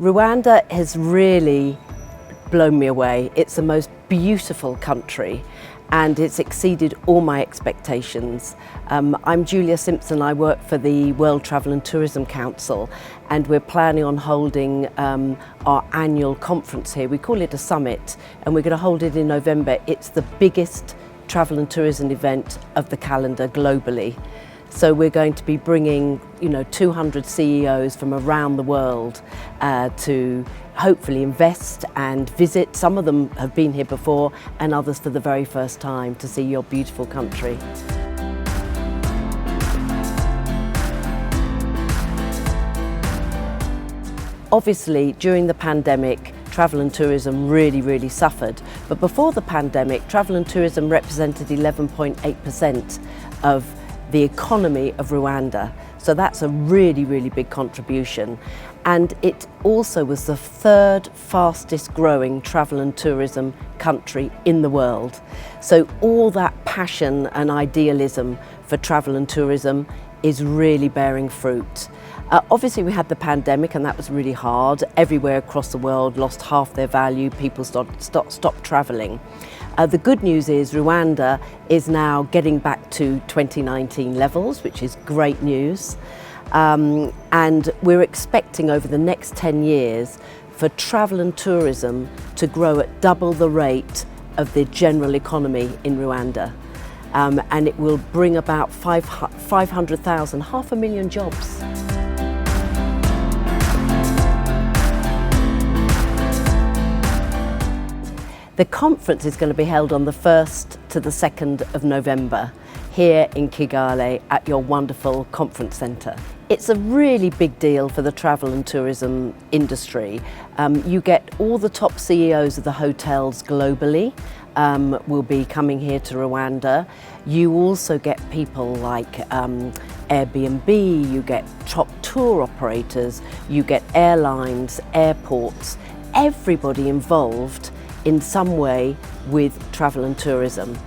Rwanda has really blown me away. It's the most beautiful country and it's exceeded all my expectations. I'm Julia Simpson, I work for the World Travel and Tourism Council, and we're planning on holding our annual conference here. We call it a summit, and we're going to hold it in November. It's the biggest travel and tourism event of the calendar globally. So we're going to be bringing 200 CEOs from around the world to hopefully invest and visit. Some of them have been here before and others for the very first time to see your beautiful country. Obviously, during the pandemic, travel and tourism really suffered. But before the pandemic, travel and tourism represented 11.8% of the economy of Rwanda. So that's a really big contribution. And it also was the third fastest growing travel and tourism country in the world. So all that passion and idealism for travel and tourism is really bearing fruit. Obviously we had the pandemic and that was really hard. Everywhere across the world lost half their value, people stopped travelling. The good news is Rwanda is now getting back to 2019 levels, which is great news. And we're expecting over the next 10 years for travel and tourism to grow at double the rate of the general economy in Rwanda. And it will bring about 500,000, 500,000 jobs. The conference is going to be held on the 1st to the 2nd of November here in Kigali at your wonderful conference centre. It's a really big deal for the travel and tourism industry. You get all the top CEOs of the hotels globally will be coming here to Rwanda. You also get people like Airbnb, you get top tour operators, you get airlines, airports, everybody involved in some way with travel and tourism.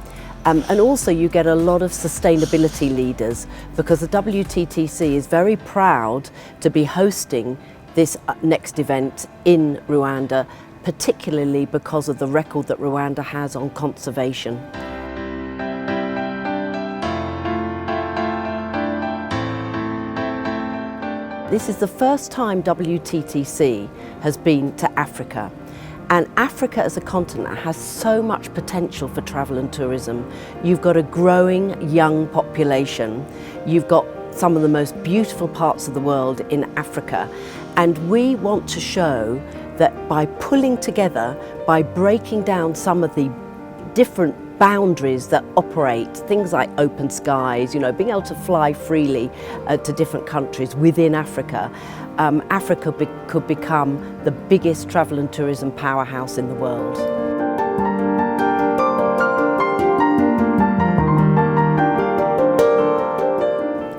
And also you get a lot of sustainability leaders because the WTTC is very proud to be hosting this next event in Rwanda, particularly because of the record that Rwanda has on conservation. This is the first time WTTC has been to Africa. And Africa as a continent has so much potential for travel and tourism. You've got a growing young population. You've got some of the most beautiful parts of the world in Africa. And we want to show that by pulling together, by breaking down some of the different boundaries that operate, things like open skies, being able to fly freely to different countries within Africa, Africa could become the biggest travel and tourism powerhouse in the world.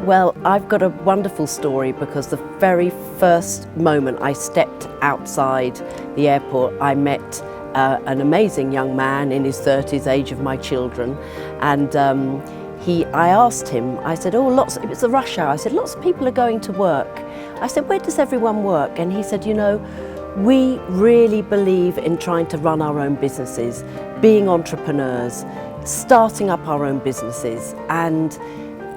Well, I've got a wonderful story because the very first moment I stepped outside the airport, I met an amazing young man in his 30s, age of my children, and I asked him, I said, it was the rush hour, I said, lots of people are going to work. I said, where does everyone work? And he said, we really believe in trying to run our own businesses, being entrepreneurs, starting up our own businesses. And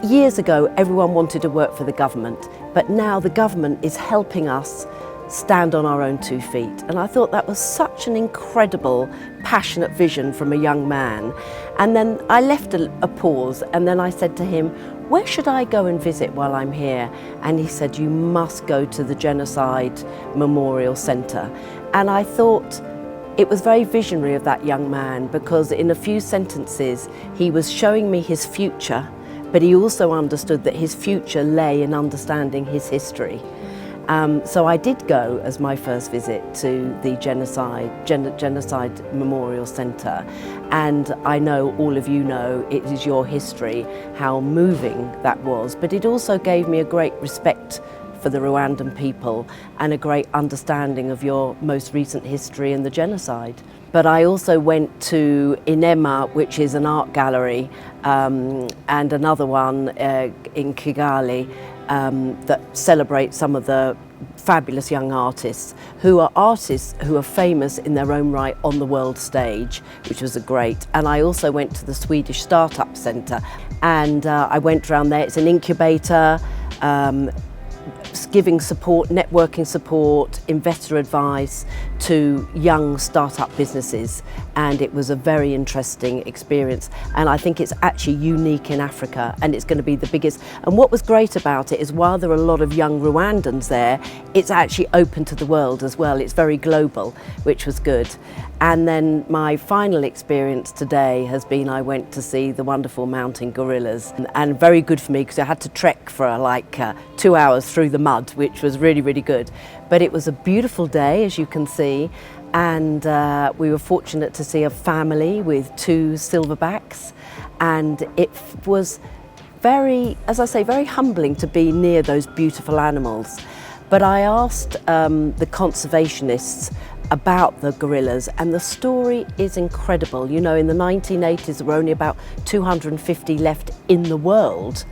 years ago, everyone wanted to work for the government, but now the government is helping us stand on our own 2 feet. And I thought that was such an incredible, passionate vision from a young man. And then I left a pause, and then I said to him, where should I go and visit while I'm here? And he said, you must go to the Genocide Memorial Centre. And I thought it was very visionary of that young man, because in a few sentences he was showing me his future, but he also understood that his future lay in understanding his history. So I did go as my first visit to the Genocide Memorial Centre, and I know all of you know it is your history, how moving that was, but it also gave me a great respect for the Rwandan people and a great understanding of your most recent history and the genocide. But I also went to Inema, which is an art gallery, and another one in Kigali, that celebrate some of the fabulous young artists who are famous in their own right on the world stage, which was great. And I also went to the Swedish Startup Centre, and I went around there. It's an incubator, giving support, networking support, investor advice to young startup businesses, and it was a very interesting experience, and I think it's actually unique in Africa, and it's going to be the biggest. And what was great about it is, while there are a lot of young Rwandans there, it's actually open to the world as well. It's very global, which was good. And then my final experience today has been, I went to see the wonderful mountain gorillas, and very good for me because I had to trek for like 2 hours through the mud, which was really, really good. But it was a beautiful day, as you can see, and we were fortunate to see a family with 2 silverbacks, and it was very, as I say, very humbling to be near those beautiful animals. But I asked the conservationists about the gorillas, and the story is incredible. You know, in the 1980s there were only about 250 left in the world.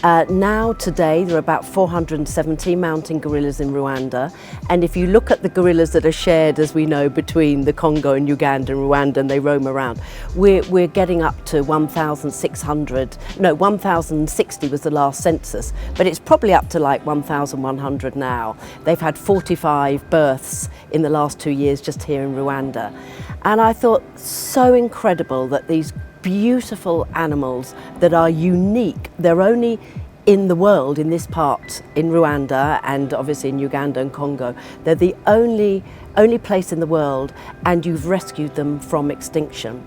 Now today there are about 470 mountain gorillas in Rwanda, and if you look at the gorillas that are shared, as we know, between the Congo and Uganda and Rwanda, and they roam around, we're getting up to 1,600, no, 1,060 was the last census, but it's probably up to like 1,100 now. They've had 45 births in the last 2 years just here in Rwanda, and I thought, so incredible that these beautiful animals that are unique, they're only in the world, in this part, in Rwanda and obviously in Uganda and Congo, they're the only place in the world, and you've rescued them from extinction.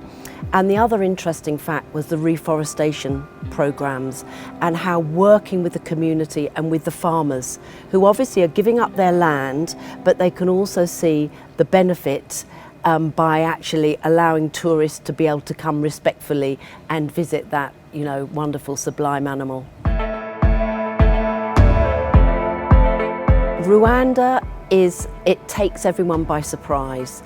And the other interesting fact was the reforestation programs, and how working with the community and with the farmers, who obviously are giving up their land, but they can also see the benefit by actually allowing tourists to be able to come respectfully and visit that, you know, wonderful, sublime animal. Rwanda it takes everyone by surprise.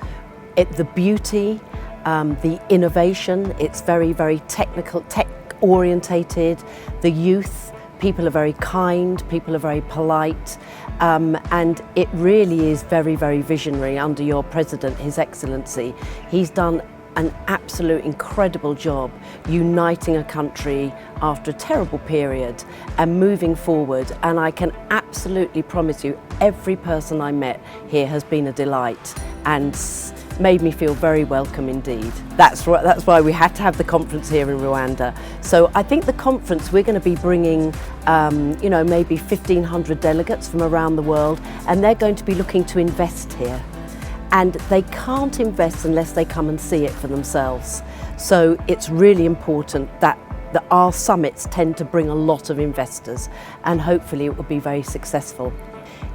The beauty, the innovation, it's very, very technical, tech-orientated, the youth, people are very kind, people are very polite, and it really is very, very visionary under your president, His Excellency. He's done an absolute incredible job uniting a country after a terrible period and moving forward, and I can absolutely promise you every person I met here has been a delight and made me feel very welcome indeed. That's why we had to have the conference here in Rwanda. So I think the conference, we're going to be bringing you know, maybe 1,500 delegates from around the world, and they're going to be looking to invest here. And they can't invest unless they come and see it for themselves. So it's really important that our summits tend to bring a lot of investors, and hopefully it will be very successful.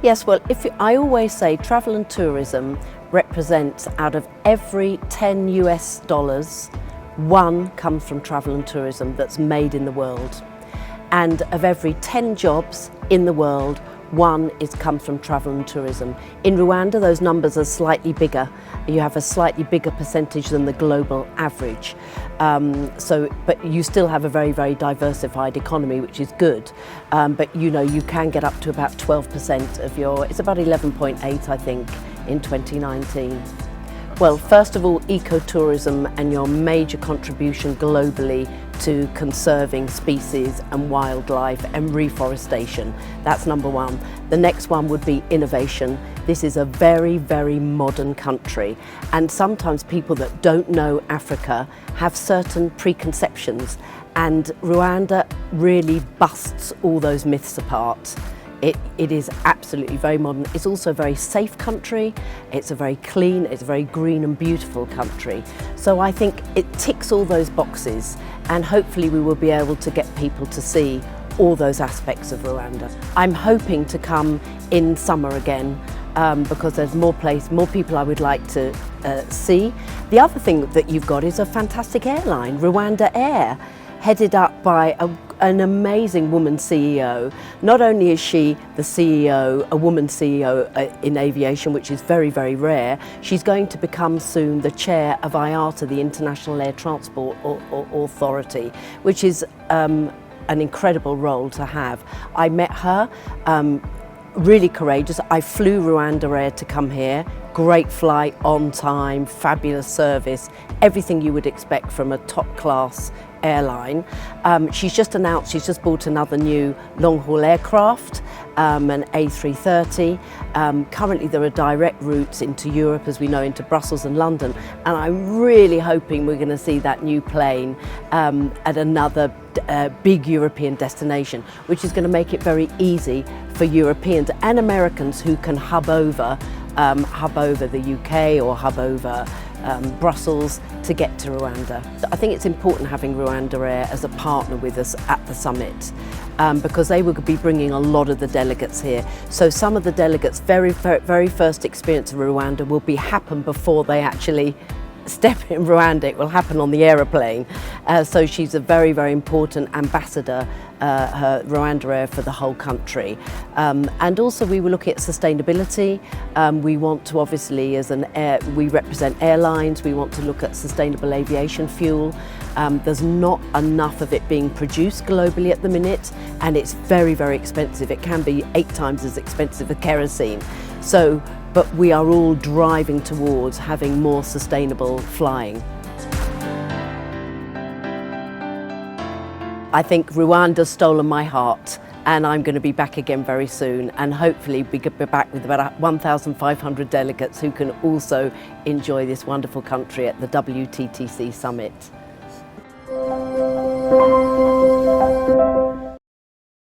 Yes, well, I always say travel and tourism represents, out of every 10 US dollars, 1 comes from travel and tourism that's made in the world. And of every 10 jobs in the world, 1 comes from travel and tourism. In Rwanda, those numbers are slightly bigger. You have a slightly bigger percentage than the global average. But you still have a very, very diversified economy, which is good. But you know, you can get up to about 12% of your, it's about 11.8, I think, in 2019. Well, first of all, ecotourism and your major contribution globally to conserving species and wildlife and reforestation. That's number 1. The next one would be innovation. This is a very, very modern country, and sometimes people that don't know Africa have certain preconceptions, and Rwanda really busts all those myths apart. It is absolutely very modern. It's also a very safe country. It's a very clean, it's a very green and beautiful country. So I think it ticks all those boxes, and hopefully we will be able to get people to see all those aspects of Rwanda. I'm hoping to come in summer again because there's more people I would like to see. The other thing that you've got is a fantastic airline, Rwanda Air, headed up by an amazing woman CEO. Not only is she the CEO, a woman CEO in aviation, which is very, very rare, she's going to become soon the chair of IATA, the International Air Transport Authority, which is an incredible role to have. I met her, really courageous. I flew Rwanda Air to come here. Great flight, on time, fabulous service, everything you would expect from a top-class airline. She's just announced she's just bought another new long-haul aircraft, an A330. Currently there are direct routes into Europe, as we know, into Brussels and London, and I'm really hoping we're going to see that new plane at another big European destination, which is going to make it very easy for Europeans and Americans who can hub over the UK or hub over Brussels to get to Rwanda. I think it's important having Rwanda Air as a partner with us at the summit, because they will be bringing a lot of the delegates here. So some of the delegates' very first experience of Rwanda will happen before they actually step in Rwanda. It will happen on the aeroplane. So she's a very important ambassador, her Rwanda Air, for the whole country. And also we were looking at sustainability. We want to, obviously, we represent airlines, we want to look at sustainable aviation fuel. There's not enough of it being produced globally at the minute, and it's very expensive. It can be 8 times as expensive as kerosene. But we are all driving towards having more sustainable flying. I think Rwanda's stolen my heart, and I'm going to be back again very soon, and hopefully we could be back with about 1,500 delegates who can also enjoy this wonderful country at the WTTC summit.